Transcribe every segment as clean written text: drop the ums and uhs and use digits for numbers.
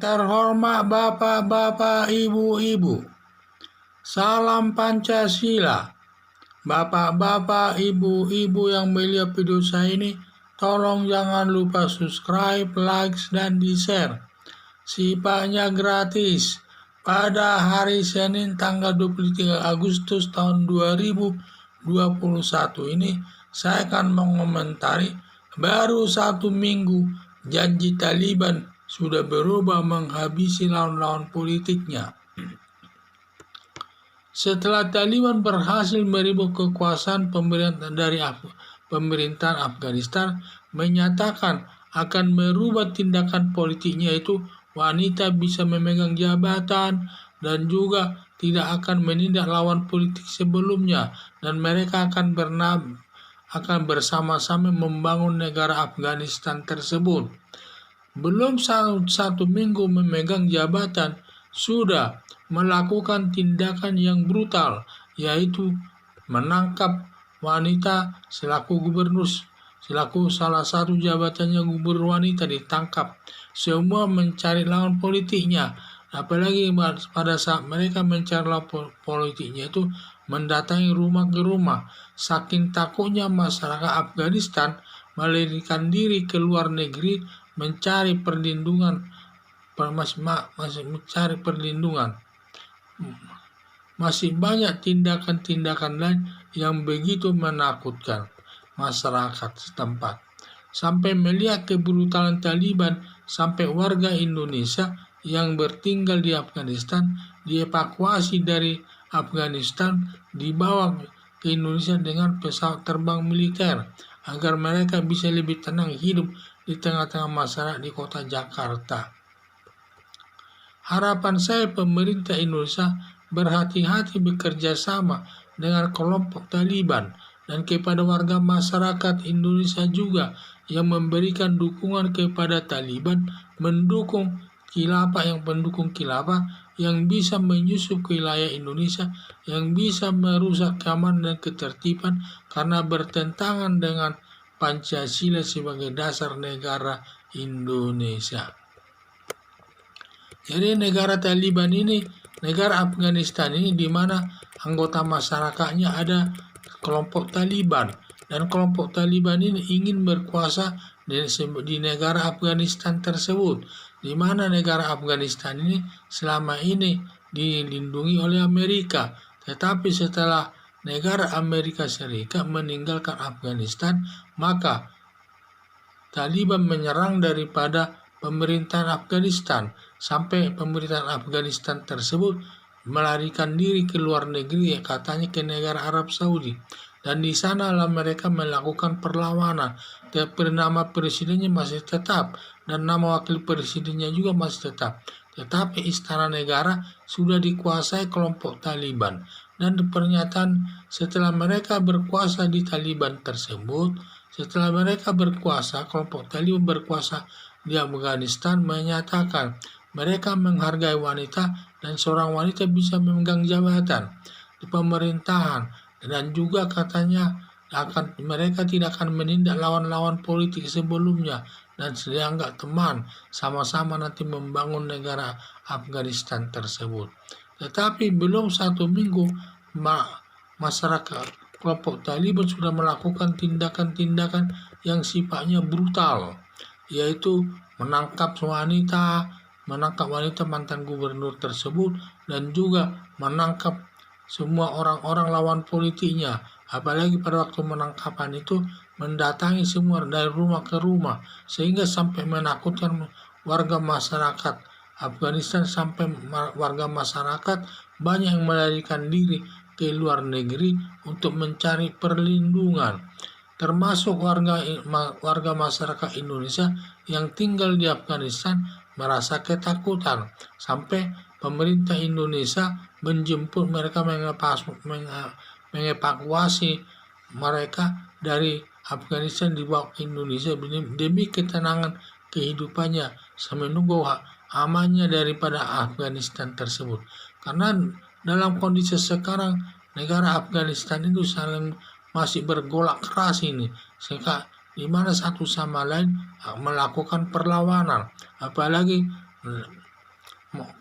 terhormat Bapak-bapak, Ibu-ibu, salam Pancasila. Bapak-bapak, Ibu-ibu yang melihat video saya ini, tolong jangan lupa subscribe, like, dan di-share. Sifatnya gratis. Pada hari Senin tanggal 23 Agustus tahun 2021 ini, saya akan mengomentari baru 1 minggu janji Taliban sudah berubah menghabisi lawan-lawan politiknya. Setelah Taliban berhasil merebut kekuasaan pemerintahan Afghanistan menyatakan akan merubah tindakan politiknya, yaitu wanita bisa memegang jabatan dan juga tidak akan menindak lawan politik sebelumnya, dan mereka akan bersama-sama membangun negara Afghanistan tersebut. Belum 1 minggu memegang jabatan, sudah melakukan tindakan yang brutal, yaitu menangkap wanita selaku salah satu jabatannya gubernur wanita ditangkap. Semua mencari lawan politiknya, apalagi pada saat mereka mencari lawan politiknya itu mendatangi rumah ke rumah. Saking takutnya masyarakat Afghanistan melarikan diri ke luar negeri mencari perlindungan. Masih banyak tindakan-tindakan lain yang begitu menakutkan masyarakat setempat. Sampai melihat kebrutalan Taliban, sampai warga Indonesia yang bertinggal di Afghanistan dievakuasi dari Afghanistan, dibawa ke Indonesia dengan pesawat terbang militer agar mereka bisa lebih tenang hidup di tengah-tengah masyarakat di kota Jakarta. Harapan saya pemerintah Indonesia berhati-hati bekerja sama dengan kelompok Taliban, dan kepada warga masyarakat Indonesia juga yang memberikan dukungan kepada Taliban, mendukung pendukung khilafah yang bisa menyusup ke wilayah Indonesia, yang bisa merusak keamanan dan ketertiban karena bertentangan dengan Pancasila sebagai dasar negara Indonesia. Jadi negara Taliban ini, negara Afghanistan ini, di mana anggota masyarakatnya ada kelompok Taliban, dan kelompok Taliban ini ingin berkuasa di negara Afghanistan tersebut, di mana negara Afghanistan ini selama ini dilindungi oleh Amerika. Tetapi setelah negara Amerika Serikat meninggalkan Afghanistan, maka Taliban menyerang daripada pemerintahan Afghanistan, sampai pemerintahan Afghanistan tersebut melarikan diri ke luar negeri, katanya ke negara Arab Saudi, dan di sanalah mereka melakukan perlawanan. Nama presidennya masih tetap dan nama wakil presidennya juga masih tetap, tetapi istana negara sudah dikuasai kelompok Taliban. Dan pernyataan setelah mereka berkuasa di Taliban tersebut, setelah mereka berkuasa, kelompok Taliban berkuasa di Afghanistan, menyatakan mereka menghargai wanita dan seorang wanita bisa memegang jabatan di pemerintahan, dan juga katanya mereka tidak akan menindak lawan-lawan politik sebelumnya, dan dianggap teman sama-sama nanti membangun negara Afghanistan tersebut. Tetapi belum 1 minggu masyarakat kelompok Taliban sudah melakukan tindakan-tindakan yang sifatnya brutal, yaitu menangkap wanita mantan gubernur tersebut, dan juga menangkap semua orang-orang lawan politiknya. Apalagi pada waktu menangkapan itu mendatangi semua dari rumah ke rumah, sehingga sampai menakutkan warga masyarakat Afghanistan, sampai warga masyarakat banyak yang melarikan diri ke luar negeri untuk mencari perlindungan, termasuk warga masyarakat Indonesia yang tinggal di Afghanistan merasa ketakutan, sampai pemerintah Indonesia menjemput mereka, mengevakuasi mereka dari Afghanistan dibawa ke Indonesia demi ketenangan kehidupannya, sampai menunggu amannya daripada Afghanistan tersebut. Karena dalam kondisi sekarang negara Afghanistan itu masih bergolak keras ini, sehingga di mana satu sama lain melakukan perlawanan. Apalagi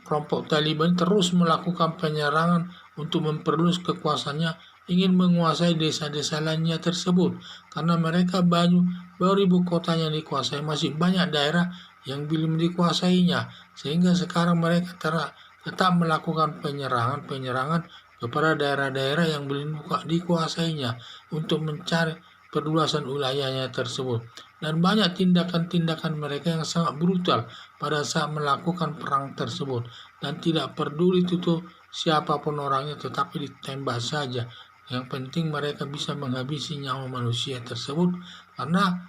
kelompok Taliban terus melakukan penyerangan untuk memperluas kekuasaannya, ingin menguasai desa-desa lainnya tersebut, karena mereka baru ibu kotanya dikuasai, masih banyak daerah yang belum dikuasainya, sehingga sekarang mereka tetap melakukan penyerangan kepada daerah-daerah yang belum dikuasainya untuk mencari perluasan wilayahnya tersebut. Dan banyak tindakan-tindakan mereka yang sangat brutal pada saat melakukan perang tersebut, dan tidak peduli itu siapapun orangnya, tetapi ditembak saja. Yang penting mereka bisa menghabisi nyawa manusia tersebut, karena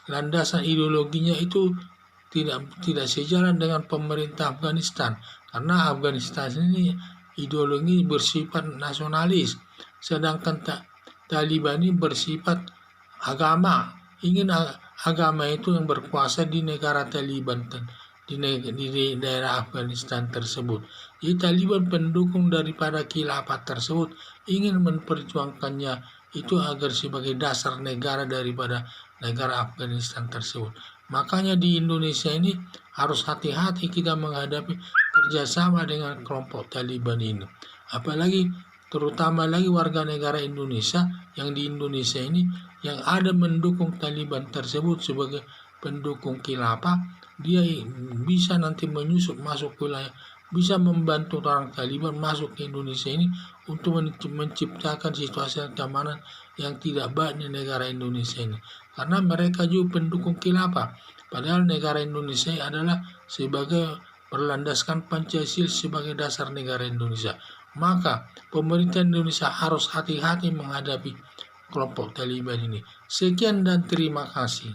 landasan ideologinya itu tidak sejalan dengan pemerintah Afghanistan, karena Afghanistan ini ideologi bersifat nasionalis, sedangkan Taliban ini bersifat agama, ingin agama itu yang berkuasa di negara Taliban, di daerah Afghanistan tersebut. Jadi Taliban pendukung daripada khilafah tersebut ingin memperjuangkannya itu agar sebagai dasar negara daripada negara Afghanistan tersebut. Makanya di Indonesia ini harus hati-hati kita menghadapi kerjasama dengan kelompok Taliban ini. Apalagi terutama lagi warga negara Indonesia yang di Indonesia ini yang ada mendukung Taliban tersebut sebagai pendukung khilafah, dia bisa nanti menyusup masuk wilayah, bisa membantu orang Taliban masuk ke Indonesia ini untuk menciptakan situasi keamanan yang tidak baik di negara Indonesia ini, karena mereka juga pendukung khilafah, padahal negara Indonesia adalah sebagai berlandaskan Pancasila sebagai dasar negara Indonesia. Maka pemerintah Indonesia harus hati-hati menghadapi kelompok Taliban ini. Sekian dan terima kasih.